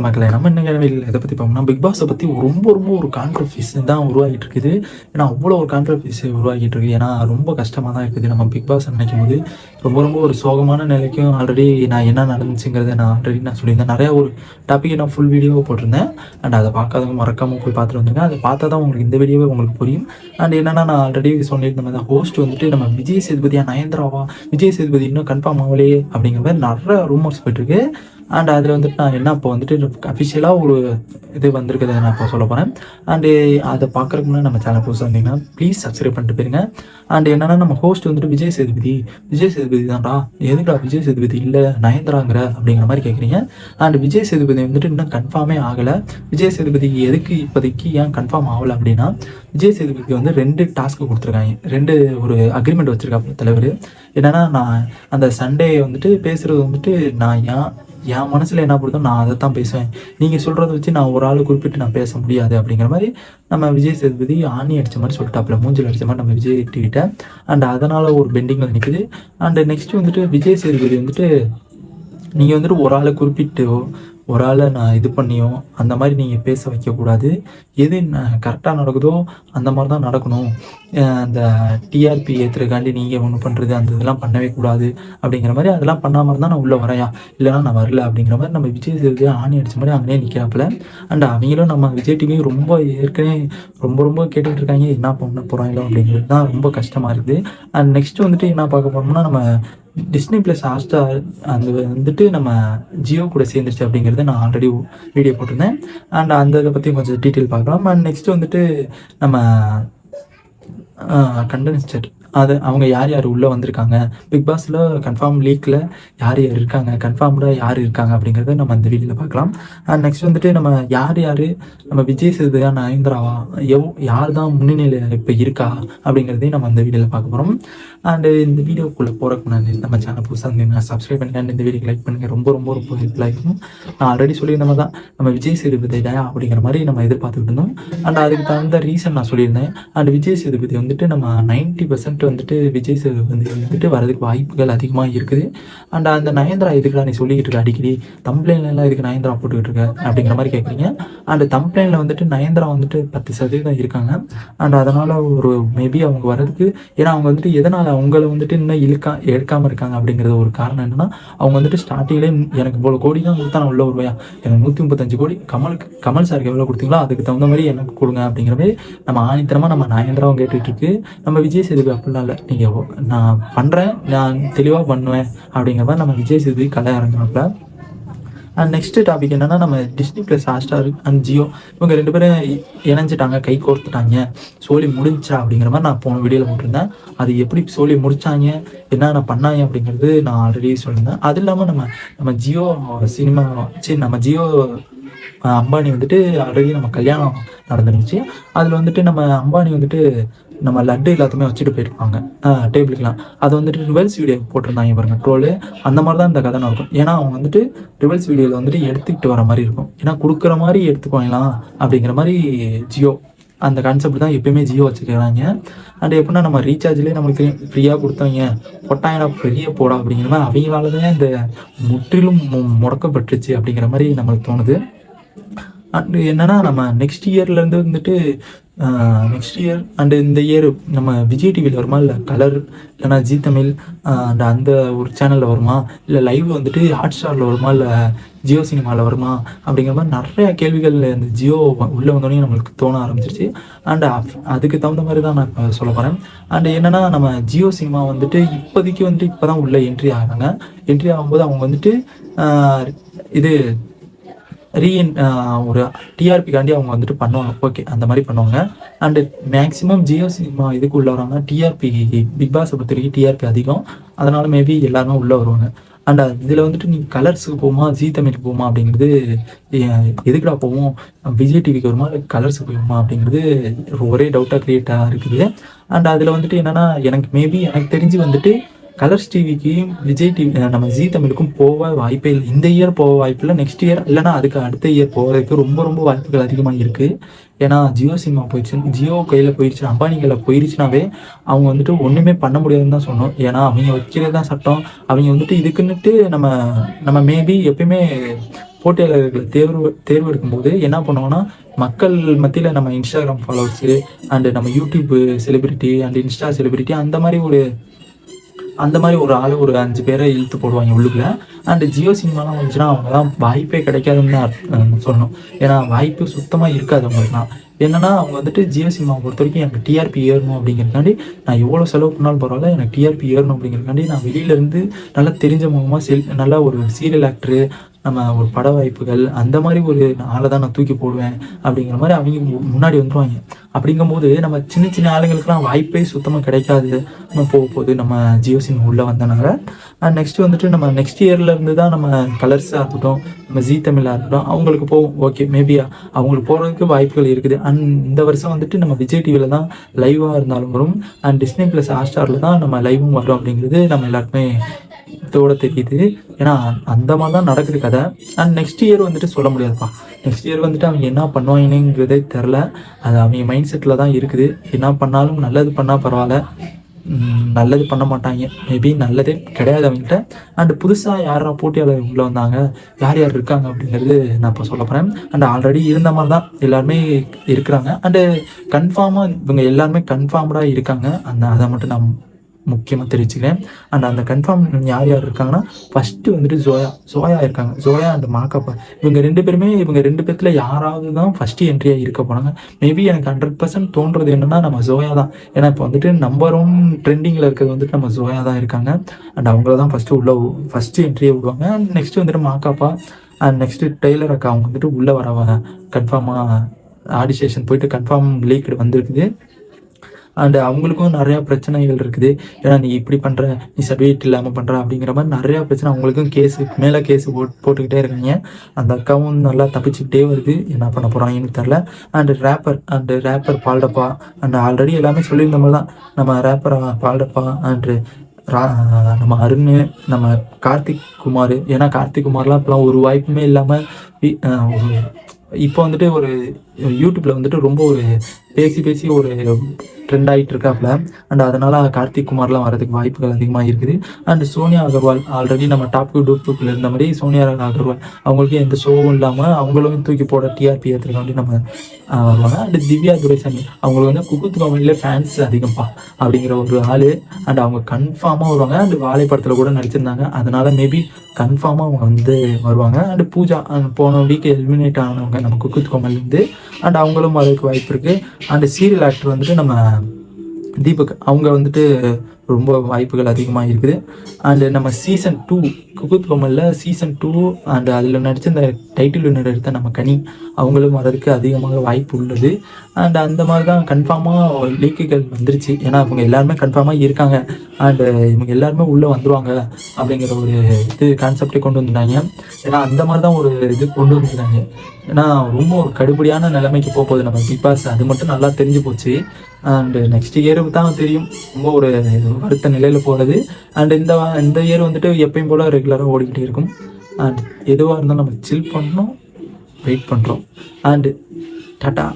வணக்கம் மக்களே. நம்ம என்ன கேள்வியில் எதை பற்றி பார்ப்போம்னா, பிக் பாஸை பற்றி ரொம்ப ரொம்ப ஒரு கான்ட்ரவர்சிஸ் தான் உருவாகிட்டு இருக்குது. ஏன்னா அவ்வளோ ஒரு கான்ட்ரவர்சி உருவாகிட்டு இருக்குது. ஏன்னா ரொம்ப கஷ்டமாக தான் இருக்குது. நம்ம பிக் பாஸ் நினைக்கும் போது ரொம்ப ரொம்ப ஒரு சோகமான நிலைக்கும் ஆல்ரெடி நான் என்ன நடந்துச்சுங்கிறத நான் சொல்லியிருந்தேன். நிறையா ஒரு டாப்பிக்கை நான் ஃபுல் வீடியோவை போட்டிருந்தேன். அண்ட் அதை பார்க்காதவங்க மறக்காமல் போய் பார்த்துட்டு வந்துருங்க. அதை பார்த்தா தான் உங்களுக்கு இந்த வீடியோவே உங்களுக்கு புரியும். அண்ட் என்னென்னா, நான் ஆல்ரெடி சொல்லியிருந்த மாதிரி தான் ஹோஸ்ட் வந்துட்டு நம்ம விஜய் சேதுபதியா நயன்தாராவா, விஜய் சேதுபதி இன்னும் கன்ஃபார்ம் ஆகலையே அப்படிங்கிற மாதிரி நிறைய ரூமர்ஸ் போயிட்டுருக்கு. அண்ட் அதில் வந்துட்டு நான் என்ன இப்போ வந்துட்டு அஃபிஷியலாக ஒரு இது வந்திருக்குது நான் இப்போ சொல்ல போகிறேன். அண்டு அதை பார்க்குறதுக்கு முன்னாடி நம்ம சேனல் புதுசாக இருந்தீங்கன்னா ப்ளீஸ் சப்ஸ்கிரைப் பண்ணிட்டு போயிருங்க. அண்ட் என்னென்னா, நம்ம ஹோஸ்ட் வந்துட்டு விஜய் சேதுபதி தான்டா, எதுக்குடா விஜய் சேதுபதி இல்லை நயன்தாராங்கிற அப்படிங்கிற மாதிரி கேட்குறீங்க. அண்ட் விஜய் சேதுபதி வந்துட்டு இன்னும் கன்ஃபார்மே ஆகலை. விஜய் சேதுபதி எதுக்கு இப்போதைக்கு ஏன் கன்ஃபார்ம் ஆகலை அப்படின்னா, விஜய் சேதுபதிக்கு வந்து 2 டாஸ்க்கு கொடுத்துருக்காங்க. 2 ஒரு அக்ரிமெண்ட் வச்சுருக்காங்க தலைவர். என்னென்னா, நான் அந்த சண்டே வந்துட்டு பேசுகிறது வந்துட்டு நான் என் மனசில் என்ன படுதோ நான் அதை தான் பேசுவேன். நீங்கள் சொல்கிறத வச்சு நான் ஒரு ஆள் குறிப்பிட்டு நான் பேச முடியாது அப்படிங்கிற மாதிரி நம்ம விஜய் சேதுபதி ஆணி அடித்த மாதிரி சொல்லிட்டாப்புல, மூஞ்சில் அடித்த மாதிரி நம்ம விஜய் டிவிட்ட. அண்ட் அதனால் ஒரு பெண்டிங்கில் நிற்குது. அண்டு நெக்ஸ்ட்டு வந்துட்டு விஜய் சேதுபதி வந்துட்டு நீங்கள் வந்துட்டு ஒரு ஆளை குறிப்பிட்டு ஒரு ஆளை நான் இது பண்ணியோ அந்த மாதிரி நீங்கள் பேச வைக்கக்கூடாது. எது கரெக்டாக நடக்குதோ அந்த மாதிரி தான் நடக்கணும். அந்த டிஆர்பி ஏற்றுறதுக்காண்டி நீங்கள் ஒன்று பண்ணுறது அந்த இதெல்லாம் பண்ணவே கூடாது அப்படிங்கிற மாதிரி, அதெல்லாம் பண்ணாமல் இருந்தால் நான் உள்ளே வரையா, இல்லைனா நான் வரல அப்படிங்கிற மாதிரி நம்ம விஜய் சேதுபதி ஆணி அடித்த மாதிரி அங்கேயே நிற்கிறாப்புல. அண்ட் அவங்களும் நம்ம விஜய் டிவியும் ரொம்ப ஏற்கனவே ரொம்ப கேட்டுக்கிட்டு இருக்காங்க, என்ன பண்ண போகிறாங்களோ அப்படிங்கிறது தான் ரொம்ப கஷ்டமாக இருக்குது. அண்ட் நெக்ஸ்ட்டு வந்துட்டு என்ன பார்க்க போகிறோம்னா, நம்ம டிஸ்னி ப்ளஸ் ஹாட்ஸ்டார் அது வந்துட்டு நம்ம ஜியோ கூட சேர்ந்துருச்சு அப்படிங்கிறத நான் ஆல்ரெடி வீடியோ போட்டிருந்தேன். அண்ட் அந்த இதை பற்றி கொஞ்சம் டீட்டெயில் பார்க்கலாம். அண்ட் நெக்ஸ்ட்டு வந்துட்டு நம்ம கண்டென்ஸ்டட் அது அவங்க யார் யார் உள்ளே வந்திருக்காங்க, பிக் பாஸில் கன்ஃபார்ம் லீக்கில் யார் யார் இருக்காங்க, கன்ஃபார்ம்டாக யார் இருக்காங்க அப்படிங்கிறத நம்ம அந்த வீடியோவில் பார்க்கலாம். அண்ட் நெக்ஸ்ட் வந்துட்டு நம்ம யார் நம்ம விஜய் சேதுபதியா நயன்தாராவா யார் தான் முன்னணியில் இப்போ இருக்கா அப்படிங்கிறதையும் நம்ம அந்த வீடியோவில் பார்க்க போகிறோம். அண்டு இந்த வீடியோக்குள்ளே போகிறக்கு முன்னாடி நம்ம சேனல் புதுசாக இருந்தீங்கன்னா சப்ஸ்கிரைப் பண்ணிட்டு இந்த வீடியோக்கு லைக் பண்ணுங்கள். ரொம்ப ஹெல்ப்ஃபுல்லாக இருக்கும். நான் ஆல்ரெடி சொல்லியிருந்த மாதிரி தான் நம்ம விஜய் சேதுபதியா அப்படிங்கிற மாதிரி நம்ம எதிர்பார்த்துக்கிட்டு இருந்தோம். அண்ட் அதுக்கு தகுந்த ரீசன் நான் சொல்லியிருந்தேன். அண்ட் விஜய் சேதுபதி வந்துட்டு நம்ம 90% வந்துட்டு விஜய் சேதுபதி வந்துட்டு வரதுக்கு வாய்ப்புகள் அதிகமாக இருக்குது. அண்ட் அந்த நயன்தாரா எதுக்குலாம் நீ சொல்லிக்கிட்டு இருக்க, அடிக்கடி தம்ப்ளைன்லாம் இதுக்கு நயன்தாரா போட்டுக்கிட்டு இருக்க அப்படிங்கிற மாதிரி கேட்குறீங்க. அண்ட் தம்ப்ளைனில் வந்துட்டு நயன்தாரா வந்துட்டு 10% இருக்காங்க. அண்ட் அதனால் ஒரு மேபி அவங்க வர்றதுக்கு, ஏன்னா அவங்க வந்துட்டு எதனால் அவங்கள வந்துட்டு இன்னும் எடுக்காமல் இருக்காங்க அப்படிங்கிறது ஒரு காரணம் என்னென்னா, அவங்க வந்துட்டு ஸ்டார்டிங்லேயே எனக்கு இவ்வளோ கோடி தான் கொடுத்தா நான் உள்ள வருவேன், எனக்கு 135 கோடி கமல் சாருக்கு எவ்வளோ கொடுத்தீங்களோ அதுக்கு தகுந்த மாதிரி எனக்கு கொடுங்க அப்படிங்கிற மாதிரி நம்ம ஆணித்தரமாக நம்ம நயன்தாராவும் கேட்டுட்டு இருக்கு. நம்ம விஜய் சேதுபதி அப்படிலாம் இல்லை, நீங்கள் நான் பண்ணுறேன், நான் தெளிவாக பண்ணுவேன் அப்படிங்கிற மாதிரி நம்ம விஜய் சேதுபதி கலை இறங்கினாப்புல. அண்ட் நெக்ஸ்ட் டாபிக் என்னென்னா, நம்ம Disney plus Hotstar and Jio இவங்க 2 பேரும் இணைஞ்சிட்டாங்க, கை கோர்த்துட்டாங்க, சோலி முடிஞ்சா அப்படிங்கிற மாதிரி நான் போன வீடியோவில் போட்டிருந்தேன். அது எப்படி சோலி முடித்தாங்க, என்னென்ன பண்ணாங்க அப்படிங்கிறது நான் ஆல்ரெடி சொல்லியிருந்தேன். அது இல்லாமல் நம்ம ஜியோ சினிமா நம்ம ஜியோ அம்பானி வந்துட்டு ஆல்ரெடி நம்ம கல்யாணம் நடந்துருந்துச்சு. அதில் வந்துட்டு நம்ம அம்பானி வந்துட்டு நம்ம லட்டு எல்லாத்தையுமே வச்சுட்டு போயிருப்பாங்க டேபிளுக்கெலாம். அது வந்துட்டு ரிவல்ஸ் வீடியோ போட்டிருந்தாங்க பாருங்கள், ட்ரோலு. அந்த மாதிரி தான் இந்த கதை நடக்கும். ஏன்னா அவங்க வந்துட்டு ரிவல்ஸ் வீடியோவில் வந்துட்டு எடுத்துக்கிட்டு வர மாதிரி இருக்கும். ஏன்னா கொடுக்குற மாதிரி எடுத்துக்குவாங்களாம் அப்படிங்கிற மாதிரி ஜியோ அந்த கான்செப்ட் தான் எப்பயுமே ஜியோ வச்சுக்கிறாங்க. அண்ட் எப்படின்னா, நம்ம ரீசார்ஜ்லேயே நம்மளுக்கு ஃப்ரீயாக கொடுத்தாங்க போட்டாங்கன்னா பெரிய போடா அப்படிங்கிற மாதிரி அவங்களால தான் இந்த முற்றிலும் முடக்கப்பட்டுருச்சு அப்படிங்கிற மாதிரி நம்மளுக்கு தோணுது. அண்டு என்னென்னா, நம்ம நெக்ஸ்ட் இயர்லேருந்து வந்துட்டு நெக்ஸ்ட் இயர் அண்டு இந்த இயர் நம்ம விஜய் டிவியில் வருமா, இல்லை கலர் இல்லைனா ஜி தமிழ் அண்ட் அந்த ஒரு சேனலில் வருமா, இல்லை லைவ் வந்துட்டு ஹாட்ஸ்டாரில் வருமா, இல்லை ஜியோ சினிமாவில் வருமா அப்படிங்கிற மாதிரி நிறைய கேள்விகள் இந்த ஜியோ உள்ளே வந்தோடனே நம்மளுக்கு தோண ஆரம்பிச்சிருச்சு. அண்டு அதுக்கு தகுந்த மாதிரி தான் நான் இப்போ சொல்ல போகிறேன். அண்டு என்னென்னா, நம்ம ஜியோ சினிமா வந்துட்டு இப்போதைக்கு வந்துட்டு இப்போ தான் உள்ளே என்ட்ரி ஆகிறாங்க. என்ட்ரி ஆகும்போது அவங்க வந்துட்டு இது ஒரு டிஆர்பிக்காண்டி அவங்க வந்துட்டு பண்ணுவாங்க. ஓகே, அந்த மாதிரி பண்ணுவாங்க. அண்டு மேக்ஸிமம் ஜியோ சினிமா இதுக்கு உள்ளே வருவாங்க. டிஆர்பி பிக் பாஸை பொறுத்த வரைக்கும் டிஆர்பி அதிகம், அதனால் மேபி எல்லாருமே உள்ளே வருவாங்க. அண்ட் இதில் வந்துட்டு நீங்கள் கலர்ஸுக்கு போகுமா, ஜி தமிழுக்கு போகுமா அப்படிங்கிறது, எதுக்குடா போவோம், விஜய் டிவிக்கு வருமா இல்லை கலர்ஸுக்கு போகுமா அப்படிங்கிறது ஒரே டவுட்டாக க்ரியேட்டாக இருக்குது. அண்ட் அதில் வந்துட்டு என்னென்னா, எனக்கு தெரிஞ்சு வந்துட்டு கலர்ஸ் டிவிக்கு விஜய் டிவி நம்ம ஜி தமிழுக்கும் போக வாய்ப்பே இல்லை. இந்த இயர் போக வாய்ப்பு இல்லை, நெக்ஸ்ட் இயர் இல்லைனா அதுக்கு அடுத்த இயர் போகிறதுக்கு ரொம்ப வாய்ப்புகள் அதிகமாக இருக்குது. ஏன்னா ஜியோ சினிமா போயிடுச்சு, ஜியோ கையில் போயிடுச்சு, அம்பானி கையில் போயிடுச்சுனாவே அவங்க வந்துட்டு ஒன்றுமே பண்ண முடியாதுன்னு தான் சொன்னோம். ஏன்னா அவங்க வைக்கிறது தான் சட்டம். அவங்க வந்துட்டு இதுக்குன்னுட்டு நம்ம மேபி எப்பயுமே போட்டியாளர்களை தேர்வெடுக்கும்போது என்ன பண்ணுவோன்னா, மக்கள் மத்தியில் நம்ம இன்ஸ்டாகிராம் ஃபாலோவர்ஸு அண்டு நம்ம YouTube celebrity and Insta celebrity அந்த மாதிரி ஒரு ஆள் ஒரு 5 பேரை இழுத்து போடுவாங்க உள்ளுக்குள்ள. அண்டு ஜியோ சினிமாலாம் வந்துச்சுன்னா அவங்கலாம் வாய்ப்பே கிடைக்காதுன்னு தான் சொல்லணும். ஏன்னா வாய்ப்பு சுத்தமாக இருக்காது அவங்களுக்குலாம். என்னன்னா அவங்க வந்துட்டு ஜியோ சினிமாவை பொறுத்த வரைக்கும் எனக்கு டிஆர்பி ஏறணும் அப்படிங்கிறதுக்காண்டி நான் எவ்வளோ செலவு பண்ணாலும் பரவாயில்ல, எனக்கு டிஆர்பி ஏறணும் அப்படிங்கிறதுக்காண்டி நான் வெளியிலேருந்து நல்லா தெரிஞ்ச முகமாக நல்லா ஒரு சீரியல் ஆக்டரு, நம்ம ஒரு பட வாய்ப்புகள் அந்த மாதிரி ஒரு ஆளை தான் நான் தூக்கி போடுவேன் அப்படிங்கிற மாதிரி அவங்க முன்னாடி வந்துடுவாங்க. அப்படிங்கும்போது நம்ம சின்ன சின்ன ஆளுங்களுக்குலாம் வாய்ப்பே சுத்தமாக கிடைக்காது. நம்ம போகும்போது நம்ம ஜியோ சினிமா உள்ளே வந்தனால நெக்ஸ்ட் வந்துட்டு நம்ம நெக்ஸ்ட் இயர்லேருந்து தான் நம்ம கலர்ஸாக இருக்கட்டும், நம்ம ஜீ தமிழாக இருக்கட்டும் அவங்களுக்கு போகும். ஓகே, மேபி அவங்களுக்கு போகிறதுக்கு வாய்ப்புகள் இருக்குது. அண்ட் இந்த வருஷம் வந்துட்டு நம்ம விஜய் டிவியில் தான் லைவாக இருந்தாலும் வரும். அண்ட் டிஸ்னி ப்ளஸ் ஹாட்ஸ்டாரில் தான் நம்ம லைவும் வரும் அப்படிங்கிறது நம்ம எல்லாருக்குமே இதோட தெரியுது. ஏன்னா அந்த மாதிரி தான் நடக்குது கதை. அண்ட் நெக்ஸ்ட் இயர் வந்துட்டு சொல்ல முடியாதுப்பா. நெக்ஸ்ட் இயர் வந்துட்டு அவங்க என்ன பண்ணுவாங்கங்கிறதே தெரில. அது அவங்க மைண்ட் செட்டில் தான் இருக்குது. என்ன பண்ணாலும் நல்லது பண்ணால் பரவாயில்ல, நல்லது பண்ண மாட்டாங்க. மேபி நல்லதே கிடையாது அவங்ககிட்ட. அண்டு புதுசாக யாரா போட்டியாளர் உள்ளே வந்தாங்க, யார் யார் இருக்காங்க அப்படிங்கிறது நான் இப்போ சொல்ல போகிறேன். அண்ட் ஆல்ரெடி இருந்த மாதிரி தான் எல்லாருமே இருக்கிறாங்க. அண்டு கன்ஃபார்மாக இவங்க எல்லாருமே கன்ஃபார்ம்டாக இருக்காங்க. அதை மட்டும் நான் முக்கியமாக தெரிவிச்சுக்கிறேன். அண்ட் அந்த கன்ஃபார்ம் யார் யார் இருக்காங்கன்னா, ஃபஸ்ட்டு வந்துட்டு ஜோயா இருக்காங்க. ஜோயா அண்ட் மாக்கப்பா இவங்க 2 பேருமே இவங்க 2 பேர்த்தில் யாராவது தான் ஃபஸ்ட்டு என்ட்ரியாக இருக்க போனாங்க. மேபி எனக்கு 100% தோன்றது என்னென்னா நம்ம ஜோயா தான். ஏன்னா இப்போ வந்துட்டு நம்பர் 1 ட்ரெண்டிங்கில் இருக்கிறது வந்துட்டு நம்ம ஜோயா தான் இருக்காங்க. அண்ட் அவங்கள தான் ஃபஸ்ட்டு என்ட்ரியை விடுவாங்க. அண்ட் நெக்ஸ்ட்டு வந்துட்டு மாக்காப்பா அண்ட் நெக்ஸ்ட்டு டெய்லர் அக்கா அவங்க வந்துட்டு உள்ளே வரவங்க கன்ஃபார்மாக ஆடிஷேஷன் போயிட்டு கன்ஃபார்ம் லீக்டு வந்திருக்குது. அண்டு அவங்களுக்கும் நிறையா பிரச்சனைகள் இருக்குது. ஏன்னா நீ இப்படி பண்ணுற, நீ சர்டிஃபிகேட் இல்லாமல் பண்ணுற அப்படிங்கிற மாதிரி நிறையா பிரச்சனை. அவங்களுக்கும் மேலே கேஸு போட்டுக்கிட்டே இருக்காங்க. அந்த அக்காவும் நல்லா தப்பிச்சுக்கிட்டே வருது. என்ன பண்ண போகிறாங்கன்னு தெரில. And rapper Paldabba and already எல்லாமே சொல்லியிருந்த மாதிரி தான் நம்ம ரேப்பர் பால்டப்பா அண்டு நம்ம அருண், நம்ம கார்த்திக் குமார். ஏன்னா கார்த்திக் குமார்லாம் இப்போலாம் ஒரு வாய்ப்புமே இல்லாமல் இப்போ வந்துட்டு ஒரு யூடியூப்பில் வந்துட்டு ரொம்ப ஒரு பேசி ஒரு ட்ரெண்ட் ஆகிட்டு இருக்காப்புல. அண்ட் அதனால் கார்த்திக் குமார்லாம் வரதுக்கு வாய்ப்புகள் அதிகமாக இருக்குது. அண்ட் சோனியா அகர்வால் ஆல்ரெடி நம்ம டாப் டூப்பில் இருந்த மாதிரி சோனியா அகர்வால் அவங்களுக்கு எந்த ஷோவும் இல்லாமல் அவங்களும் தூக்கி போட டிஆர்பி ஏற்றுக்காண்டி நம்ம வருவாங்க. அண்ட் திவ்யா துரைசாமி அவங்களுக்கு வந்து குக்குத் கோமாளியில் ஃபேன்ஸ் அதிகம்ப்பா அப்படிங்கிற ஒரு ஆள். அண்ட் அவங்க கன்ஃபார்மாக வருவாங்க. அண்ட் வாழைப்படத்தில் கூட நடிச்சிருந்தாங்க. அதனால் மேபி கன்ஃபார்மாக அவங்க வந்து வருவாங்க. அண்ட் பூஜா போன வீக் எலிமினேட் ஆனவங்க நம்ம குக்குத் கோமாளிலேருந்து. அண்ட் அவங்களும் வரதுக்கு வாய்ப்பு இருக்குது. அண்ட் சீரியல் ஆக்டர் வந்துட்டு நம்ம தீபக் அவங்க வந்துட்டு ரொம்ப வாய்ப்புகள் அதிகமாக இருக்குது. அண்டு நம்ம சீசன் 2 குக்குத் கோமாளியில் சீசன் 2 அண்டு அதில் நடித்த இந்த டைட்டில் வின்னர் எடுத்த நம்ம கனி அவங்களும் வரதுக்கு அதிகமாக வாய்ப்பு உள்ளது. அண்ட் அந்த மாதிரி தான் கன்ஃபார்மாக லீக்குகள் வந்துருச்சு. ஏன்னா அவங்க எல்லாருமே கன்ஃபார்மாக இருக்காங்க. அண்டு இவங்க எல்லாருமே உள்ளே வந்துடுவாங்க அப்படிங்கிற ஒரு கான்செப்டே கொண்டு வந்துட்டாங்க. ஏன்னா அந்த மாதிரி தான் ஒரு இது கொண்டு வந்துருக்காங்க. ஏன்னா ரொம்ப ஒரு கடுபடியான நிலைமைக்கு போகுது நம்ம பிக் பாஸ். அது மட்டும் நல்லா தெரிஞ்சு போச்சு. அண்டு நெக்ஸ்ட் இயருக்கு தான் தெரியும் ரொம்ப ஒரு வருத்த நிலையில் போகிறது. அண்ட் இந்த இயர் வந்துட்டு எப்பயும் போல் ரெகுலராக ஓடிக்கிட்டே இருக்கும். அண்ட் எதுவாக இருந்தாலும் நம்ம சில் பண்ணணும், வெயிட் பண்ணுறோம். And tata.